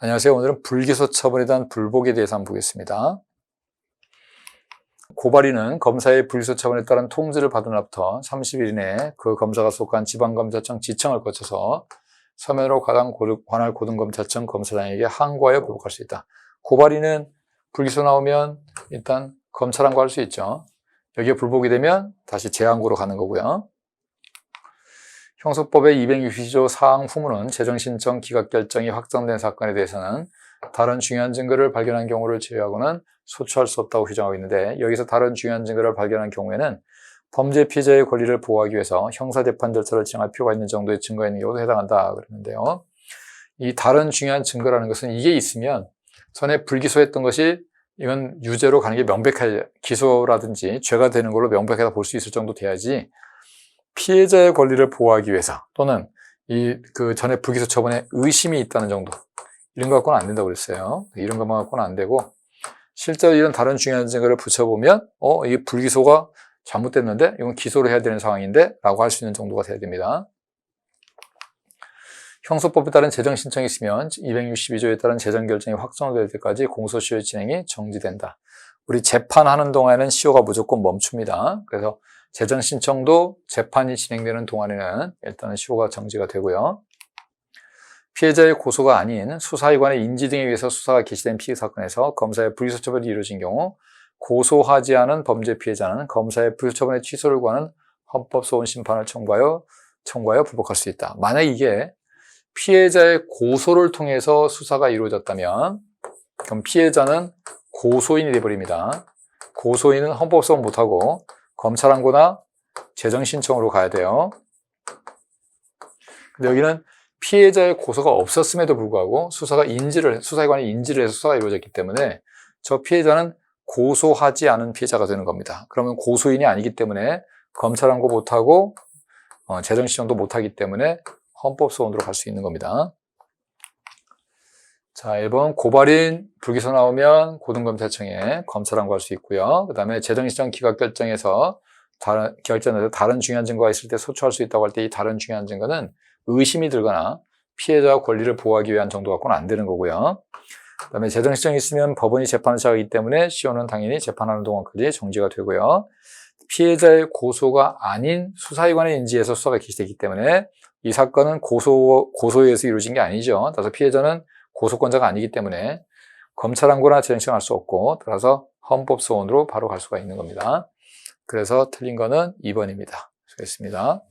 안녕하세요. 오늘은 불기소 처분에 대한 불복에 대해서 한번 보겠습니다. 고발인은 검사의 불기소 처분에 따른 통지를 받은 날부터 30일 이내에 그 검사가 속한 지방검사청 지청을 거쳐서 서면으로 관할 고등검사청 검사장에게 항고하여 불복할 수 있다. 고발인은 불기소 나오면 일단 검찰항고 할 수 있죠. 여기에 불복이 되면 다시 재항고로 가는 거고요. 형소법의 262조 사항 후문은 재정신청 기각결정이 확정된 사건에 대해서는 다른 중요한 증거를 발견한 경우를 제외하고는 소추할 수 없다고 규정하고 있는데, 여기서 다른 중요한 증거를 발견한 경우에는 범죄 피해자의 권리를 보호하기 위해서 형사재판 절차를 진행할 필요가 있는 정도의 증거가 있는 경우도 해당한다 그랬는데요. 이 다른 중요한 증거라는 것은 이게 있으면 전에 불기소했던 것이 이건 유죄로 가는 게 명백하게 기소라든지 죄가 되는 걸로 명백하게 볼 수 있을 정도 돼야지, 피해자의 권리를 보호하기 위해서 또는 그 전에 불기소 처분에 의심이 있다는 정도, 이런 거 갖고는 안 된다고 그랬어요. 이런 것만 갖고는 안 되고, 실제로 이런 다른 중요한 증거를 붙여보면 이게 불기소가 잘못됐는데 이건 기소를 해야 되는 상황인데 라고 할 수 있는 정도가 돼야 됩니다. 형소법에 따른 재정 신청이 있으면 262조에 따른 재정 결정이 확정될 때까지 공소시효의 진행이 정지된다. 우리 재판하는 동안에는 시효가 무조건 멈춥니다. 그래서 재정 신청도 재판이 진행되는 동안에는 일단은 시효가 정지가 되고요. 피해자의 고소가 아닌 수사기관의 인지 등에 의해서 수사가 개시된 피해 사건에서 검사의 불기소 처분이 이루어진 경우 고소하지 않은 범죄 피해자는 검사의 불기소 처분의 취소를 구하는 헌법소원 심판을 청구하여 불복할 수 있다. 만약 이게 피해자의 고소를 통해서 수사가 이루어졌다면 그럼 피해자는 고소인이 되어버립니다. 고소인은 헌법소원 못하고 검찰항고나 재정신청으로 가야 돼요. 근데 여기는 피해자의 고소가 없었음에도 불구하고 수사기관이 인지를 해서 수사가 이루어졌기 때문에 저 피해자는 고소하지 않은 피해자가 되는 겁니다. 그러면 고소인이 아니기 때문에 검찰항고 못하고 재정신청도 못하기 때문에 헌법소원으로 갈 수 있는 겁니다. 자, 1번 고발인 불기소 나오면 고등검사청에 검찰항고할 수 있고요. 그 다음에 재정신청 기각결정에서 다른 중요한 증거가 있을 때 소추할 수 있다고 할 때 이 다른 중요한 증거는 의심이 들거나 피해자의 권리를 보호하기 위한 정도 갖고는 안 되는 거고요. 그 다음에 재정신청이 있으면 법원이 재판을 시작하기 때문에 시효는 당연히 재판하는 동안까지 정지가 되고요. 피해자의 고소가 아닌 수사기관의 인지에서 수사가 개시되기 때문에 이 사건은 고소에 의해서 이루어진 게 아니죠. 따라서 피해자는 고소권자가 아니기 때문에 검찰항고나 재정신청할 수 없고, 따라서 헌법소원으로 바로 갈 수가 있는 겁니다. 그래서 틀린 거는 2번입니다. 수고했습니다.